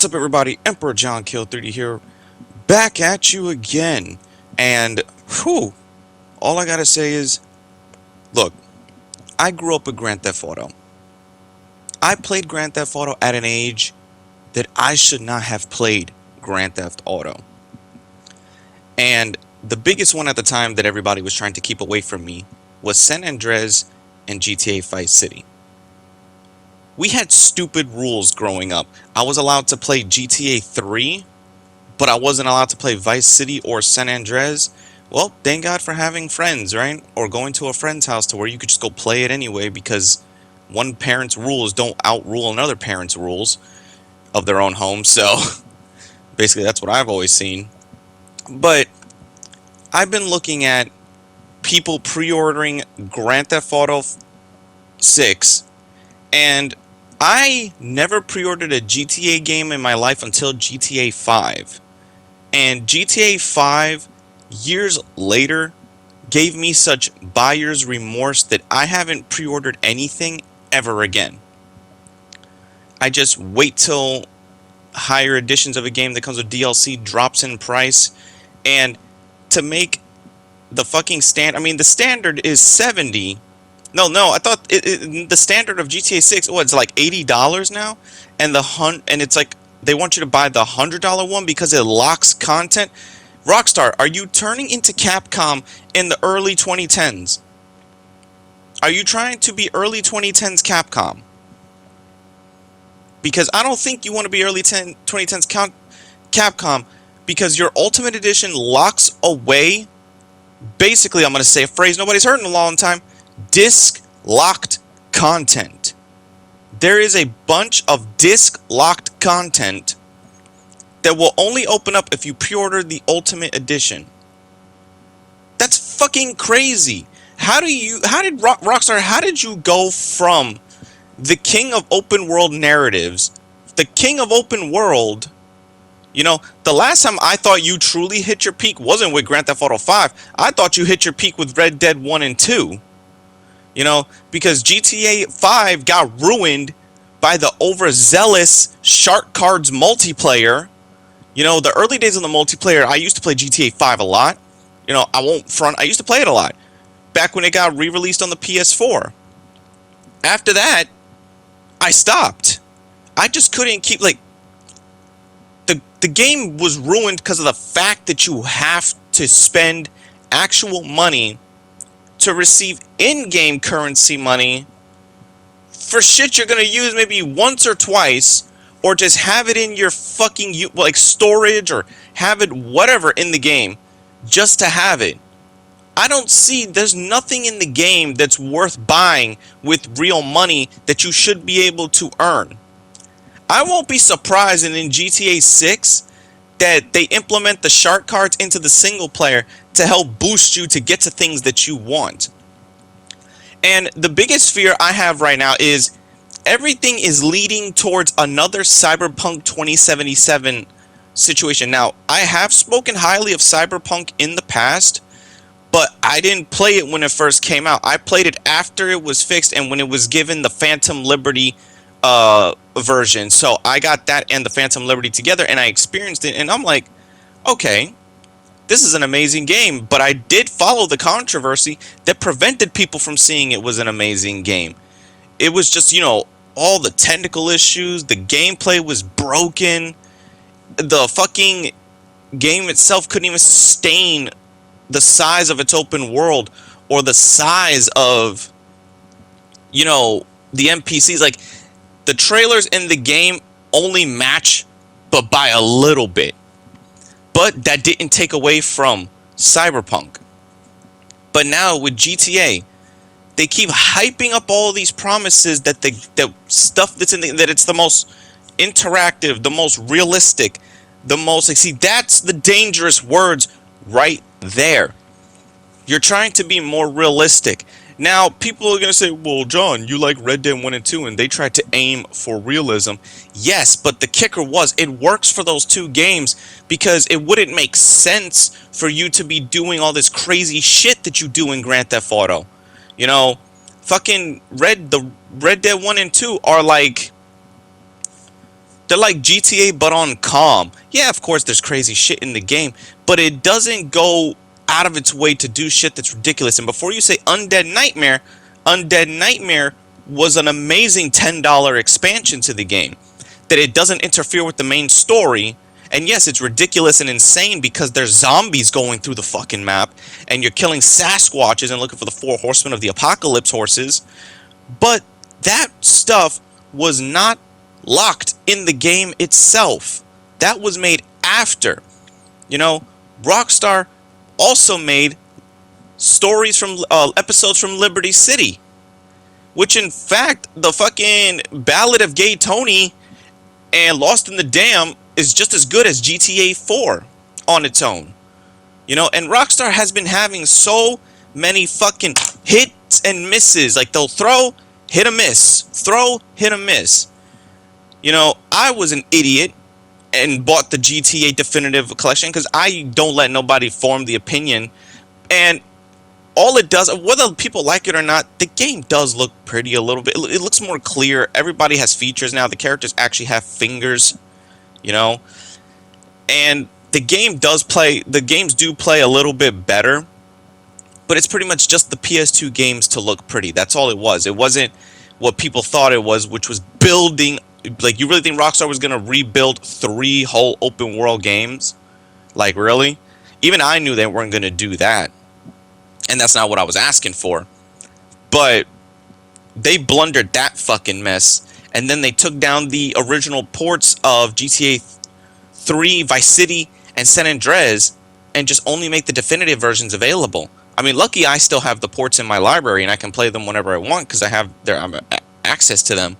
What's up, everybody? Emperor John Kill 30 here, back at you again. And, whew, all I gotta say is, look, I grew up with Grand Theft Auto. I played Grand Theft Auto at an age that I should not have played Grand Theft Auto. And the biggest one at the time that everybody was trying to keep away from me was San Andreas and GTA Vice City. We had stupid rules growing up. I was allowed to play GTA 3, but I wasn't allowed to play Vice City or San Andreas. Well, thank God for having friends, right? Or going to a friend's house to where you could just go play it anyway, because one parent's rules don't outrule another parent's rules of their own home. So basically that's what I've always seen. But I've been looking at people pre-ordering Grand Theft Auto 6, and I never pre-ordered a GTA game in my life until GTA 5. And GTA 5, years later, gave me such buyer's remorse that I haven't pre-ordered anything ever again. I just wait till higher editions of a game that comes with DLC drops in price. And to make the fucking the standard is 70. No, I thought the standard of GTA 6, it's like $80 now, and it's like they want you to buy the $100 one because it locks content. Rockstar, are you turning into Capcom in the early 2010s? Are you trying to be early 2010s Capcom? Because I don't think you want to be early 2010s Capcom, because your Ultimate Edition locks away, basically, I'm going to say a phrase nobody's heard in a long time, disc locked content. There is a bunch of disc locked content that will only open up if you pre-order the Ultimate Edition. That's fucking crazy. Rockstar, how did you go from the king of open world narratives, the king of open world? You know, the last time I thought you truly hit your peak wasn't with Grand Theft Auto 5. I thought you hit your peak with Red Dead 1 and 2. You know, because GTA 5 got ruined by the overzealous Shark Cards multiplayer. You know, the early days of the multiplayer, I used to play GTA 5 a lot. You know, I won't front, I used to play it a lot. Back when it got re-released on the PS4. After that, I stopped. I just couldn't keep, the game was ruined because of the fact that you have to spend actual money to receive in-game currency money for shit you're going to use maybe once or twice, or just have it in your fucking storage, or have it whatever in the game just to have it. There's nothing in the game that's worth buying with real money that you should be able to earn. I won't be surprised in GTA 6 that they implement the shark cards into the single player to help boost you to get to things that you want. And the biggest fear I have right now is everything is leading towards another Cyberpunk 2077 situation. Now, I have spoken highly of Cyberpunk in the past, but I didn't play it when it first came out. I played it after it was fixed and when it was given the Phantom Liberty version. So I got that and the Phantom Liberty together, and I experienced it, and I'm like, okay, this is an amazing game. But I did follow the controversy that prevented people from seeing it was an amazing game. It was just, all the technical issues, the gameplay was broken, the fucking game itself couldn't even sustain the size of its open world, or the size of, the NPCs. Like, the trailers in the game only match, but by a little bit. But that didn't take away from Cyberpunk. But now with GTA, they keep hyping up all these promises that the stuff that's in that it's the most interactive, the most realistic, the most that's the dangerous words right there. You're trying to be more realistic. Now, people are going to say, well, John, you like Red Dead 1 and 2, and they tried to aim for realism. Yes, but the kicker was, it works for those two games, because it wouldn't make sense for you to be doing all this crazy shit that you do in Grand Theft Auto. Fucking Red Dead 1 and 2 are like They're like GTA but on calm. Yeah, of course there's crazy shit in the game, but it doesn't go out of its way to do shit that's ridiculous. And before you say Undead Nightmare was an amazing $10 expansion to the game. That it doesn't interfere with the main story. And yes, it's ridiculous and insane because there's zombies going through the fucking map and you're killing Sasquatches and looking for the 4 horsemen of the apocalypse horses. But that stuff was not locked in the game itself. That was made after. You know, Rockstar also made stories from episodes from Liberty City, which in fact the fucking Ballad of Gay Tony and Lost in the Dam is just as good as GTA 4 on its own. You know, and Rockstar has been having so many fucking hits and misses. Like they'll throw, hit a miss, throw, hit a miss. You know, I was an idiot and bought the GTA Definitive Collection because I don't let nobody form the opinion. And all it does, whether people like it or not, the game does look pretty a little bit. It looks more clear. Everybody has features now. The characters actually have fingers, you know. And the games do play a little bit better. But it's pretty much just the PS2 games to look pretty. That's all it was. It wasn't what people thought it was, which was building. Like, you really think Rockstar was going to rebuild 3 whole open world games? Like, really? Even I knew they weren't going to do that. And that's not what I was asking for. But they blundered that fucking mess. And then they took down the original ports of GTA 3, Vice City, and San Andreas and just only make the definitive versions available. I mean, lucky I still have the ports in my library and I can play them whenever I want because I have access to them.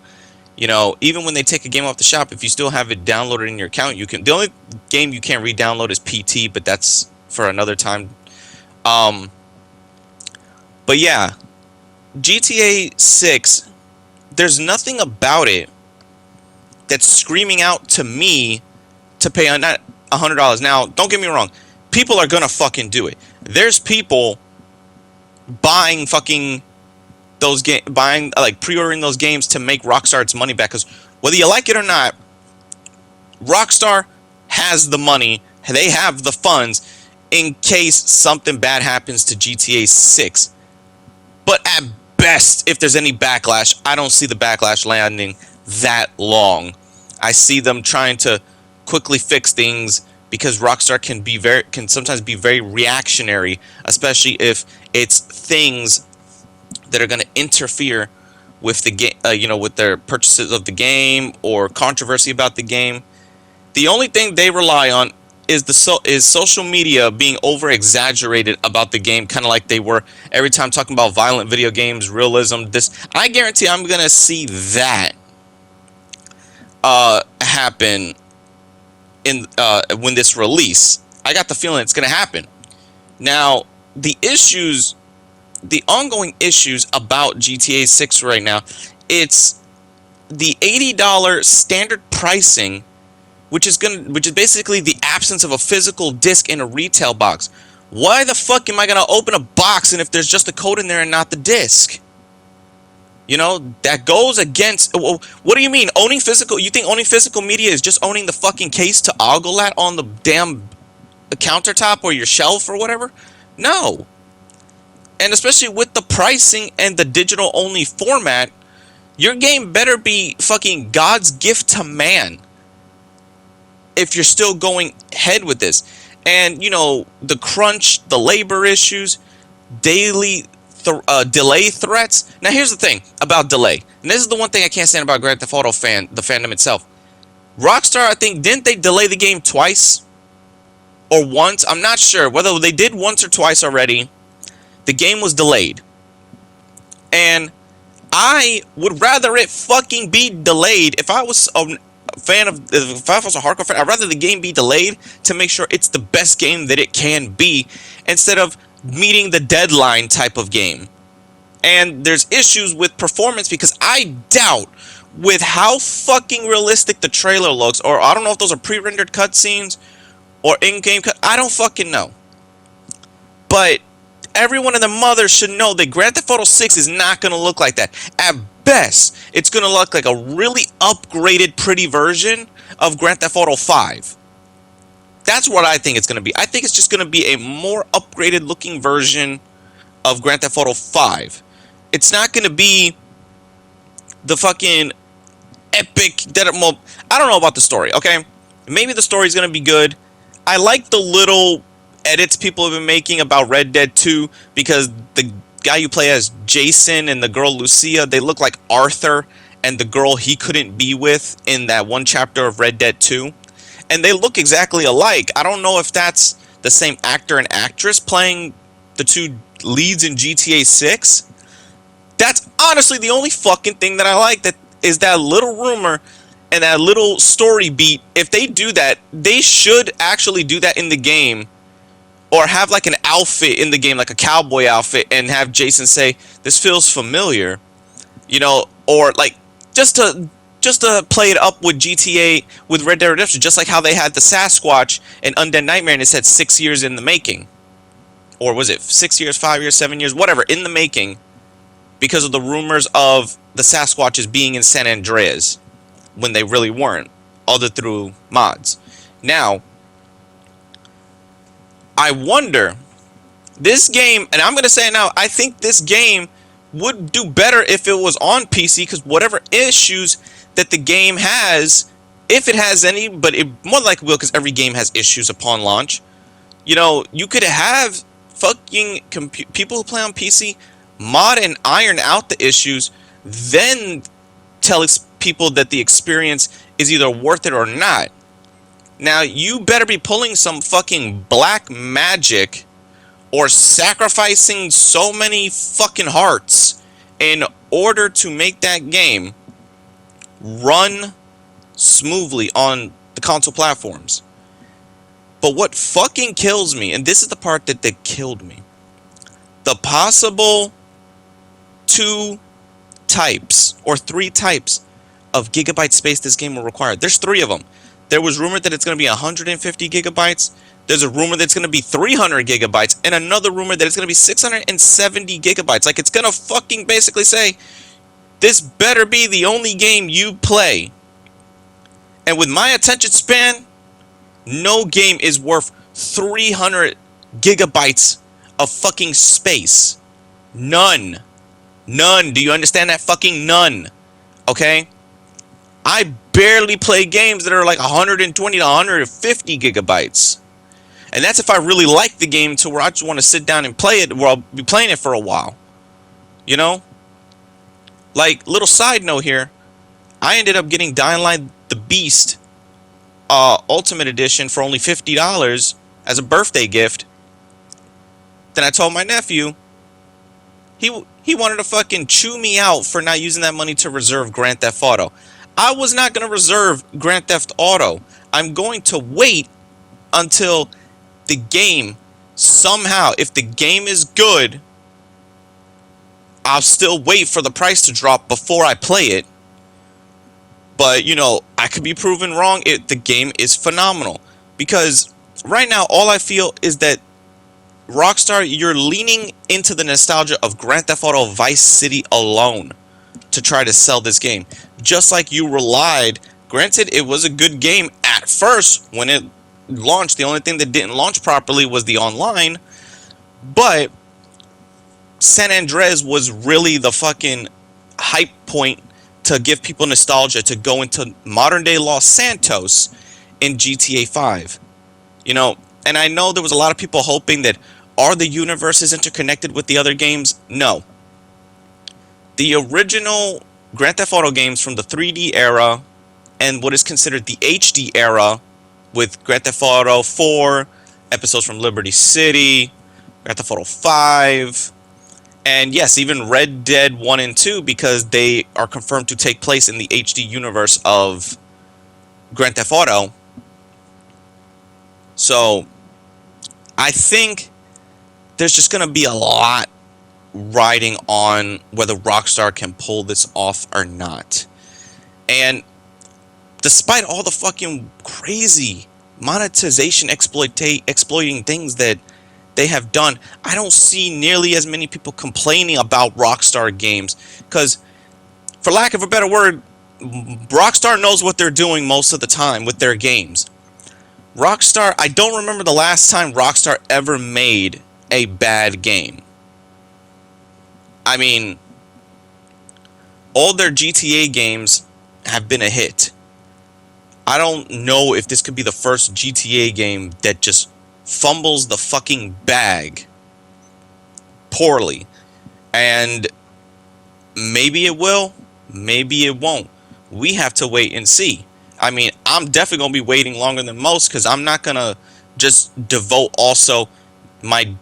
You know, even when they take a game off the shop, if you still have it downloaded in your account, you can. The only game you can't re-download is PT, but that's for another time. But yeah, GTA 6, there's nothing about it that's screaming out to me to pay not $100. Now, don't get me wrong, people are gonna fucking do it. There's people buying fucking those pre-ordering those games to make Rockstar its money back, because whether you like it or not, Rockstar has the money, they have the funds in case something bad happens to GTA 6. But at best, if there's any backlash, I don't see the backlash landing that long. I see them trying to quickly fix things because Rockstar can sometimes be very reactionary, especially if it's things that are going to interfere with the game, with their purchases of the game or controversy about the game. The only thing they rely on is social media being over exaggerated about the game, kind of like they were every time talking about violent video games, realism. I guarantee I'm going to see that happen in when this release. I got the feeling it's going to happen. Now, the ongoing issues about GTA 6 right now, it's the $80 standard pricing, which is basically the absence of a physical disc in a retail box. Why the fuck am I gonna open a box and if there's just a code in there and not the disc? You know, that goes against. What do you mean owning physical? You think owning physical media is just owning the fucking case to ogle at on the damn countertop or your shelf or whatever? No. And especially with the pricing and the digital only format, your game better be fucking God's gift to man if you're still going ahead with this. And, you know, the crunch, the labor issues, daily delay threats. Now, here's the thing about delay. And this is the one thing I can't stand about Grand Theft Auto the fandom itself. Rockstar, I think, didn't they delay the game twice? Or once? I'm not sure. Whether they did once or twice already, the game was delayed. And I would rather it fucking be delayed. If I was a hardcore fan, I'd rather the game be delayed to make sure it's the best game that it can be, instead of meeting the deadline type of game. And there's issues with performance because I doubt, with how fucking realistic the trailer looks, or I don't know if those are pre-rendered cutscenes or in-game I don't fucking know. But everyone and their mother should know that Grand Theft Auto 6 is not going to look like that. At best, it's going to look like a really upgraded, pretty version of Grand Theft Auto 5. That's what I think it's going to be. I think it's just going to be a more upgraded looking version of Grand Theft Auto 5. It's not going to be the fucking epic well, I don't know about the story, okay? Maybe the story's going to be good. I like the little edits people have been making about Red Dead 2 because the guy you play as Jason and the girl Lucia, they look like Arthur and the girl he couldn't be with in that one chapter of Red Dead 2. And they look exactly alike. I don't know if that's the same actor and actress playing the two leads in GTA 6. That's honestly the only fucking thing that I like, that is that little rumor and that little story beat. If they do that, they should actually do that in the game, or have like an outfit in the game, like a cowboy outfit, and have Jason say, "This feels familiar," you know, or like just to play it up with GTA, with Red Dead Redemption, just like how they had the Sasquatch and Undead Nightmare, and it said 6 years in the making, or was it 6 years, 5 years, 7 years, whatever, in the making, because of the rumors of the Sasquatches being in San Andreas when they really weren't, other through mods. Now, I wonder, this game, and I'm going to say it now, I think this game would do better if it was on PC, because whatever issues that the game has, if it has any, but it more likely will, because every game has issues upon launch, you know, you could have fucking people who play on PC mod and iron out the issues, then tell people that the experience is either worth it or not. Now, you better be pulling some fucking black magic or sacrificing so many fucking hearts in order to make that game run smoothly on the console platforms. But what fucking kills me, and this is the part that killed me, the possible 2 types or 3 types of gigabyte space this game will require. There's 3 of them. There was rumored that it's going to be 150 gigabytes. There's a rumor that it's going to be 300 gigabytes. And another rumor that it's going to be 670 gigabytes. Like, it's going to fucking basically say, this better be the only game you play. And with my attention span, no game is worth 300 gigabytes of fucking space. None. None. Do you understand that? Fucking none. Okay? I barely play games that are like 120 to 150 gigabytes. And that's if I really like the game to where I just want to sit down and play it, where I'll be playing it for a while. You know? Like, little side note here, I ended up getting Dying Light the Beast Ultimate Edition for only $50 as a birthday gift. Then I told my nephew, he wanted to fucking chew me out for not using that money to reserve Grand Theft Auto. I was not going to reserve Grand Theft Auto. I'm going to wait until the game, somehow, if the game is good, I'll still wait for the price to drop before I play it. But, you know, I could be proven wrong. The game is phenomenal. Because right now, all I feel is that Rockstar, you're leaning into the nostalgia of Grand Theft Auto Vice City alone to try to sell this game. Just like you relied, granted, it was a good game at first when it launched. The only thing that didn't launch properly was the online. But San Andreas was really the fucking hype point to give people nostalgia to go into modern day Los Santos in GTA 5. You know, and I know there was a lot of people hoping that, are the universes interconnected with the other games? No. The original Grand Theft Auto games from the 3D era and what is considered the HD era, with Grand Theft Auto 4, episodes from Liberty City, Grand Theft Auto 5, and yes, even Red Dead 1 and 2, because they are confirmed to take place in the HD universe of Grand Theft Auto. So, I think there's just going to be a lot riding on whether Rockstar can pull this off or not. And despite all the fucking crazy monetization exploiting things that they have done, I don't see nearly as many people complaining about Rockstar games. Because, for lack of a better word, Rockstar knows what they're doing most of the time with their games. Rockstar, I don't remember the last time Rockstar ever made a bad game. I mean, all their GTA games have been a hit. I don't know if this could be the first GTA game that just fumbles the fucking bag poorly. And maybe it will, maybe it won't. We have to wait and see. I mean, I'm definitely going to be waiting longer than most because I'm not going to just devote also my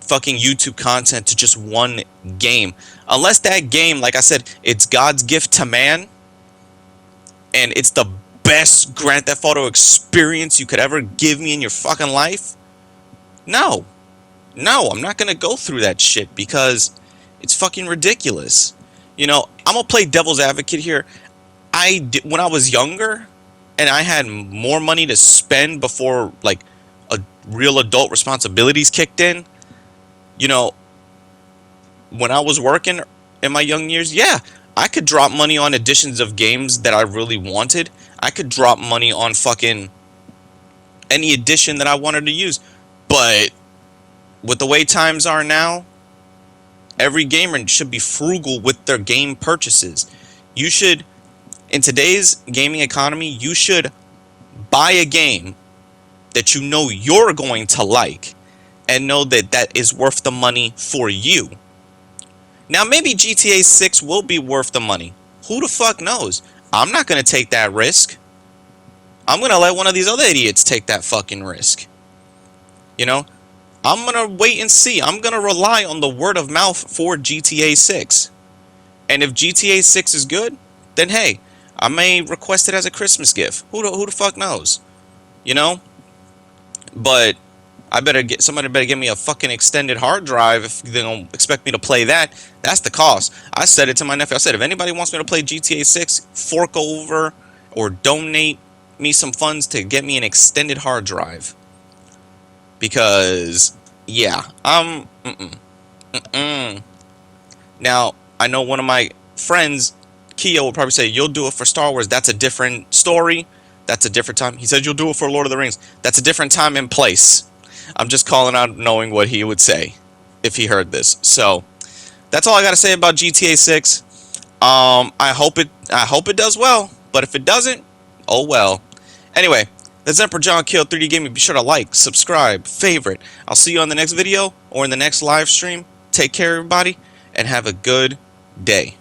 fucking YouTube content to just one game. Unless that game, like I said, it's God's gift to man and it's the best Grand Theft Auto experience you could ever give me in your fucking life. No, I'm not going to go through that shit because it's fucking ridiculous. You know, I'm going to play devil's advocate here. When I was younger and I had more money to spend before like a real adult responsibilities kicked in, you know, when I was working in my young years, yeah, I could drop money on editions of games that I really wanted. I could drop money on fucking any edition that I wanted to use. But with the way times are now, every gamer should be frugal with their game purchases. You should, in today's gaming economy, you should buy a game that you know you're going to like and know that that is worth the money for you. Now, maybe GTA 6 will be worth the money. Who the fuck knows? I'm not going to take that risk. I'm going to let one of these other idiots take that fucking risk. You know? I'm going to wait and see. I'm going to rely on the word of mouth for GTA 6. And if GTA 6 is good, then hey, I may request it as a Christmas gift. Who the fuck knows? You know? But somebody better give me a fucking extended hard drive if they don't expect me to play that. That's the cost. I said it to my nephew. I said, if anybody wants me to play GTA 6, fork over or donate me some funds to get me an extended hard drive. Because, yeah, Now, I know one of my friends, Kia, will probably say, you'll do it for Star Wars. That's a different story. That's a different time. He said, you'll do it for Lord of the Rings. That's a different time and place. I'm just calling out knowing what he would say if he heard this. So, that's all I got to say about GTA 6. I hope it does well. But if it doesn't, oh well. Anyway, that's Emperor John Kill 3D Gaming. Be sure to like, subscribe, favorite. I'll see you on the next video or in the next live stream. Take care, everybody, and have a good day.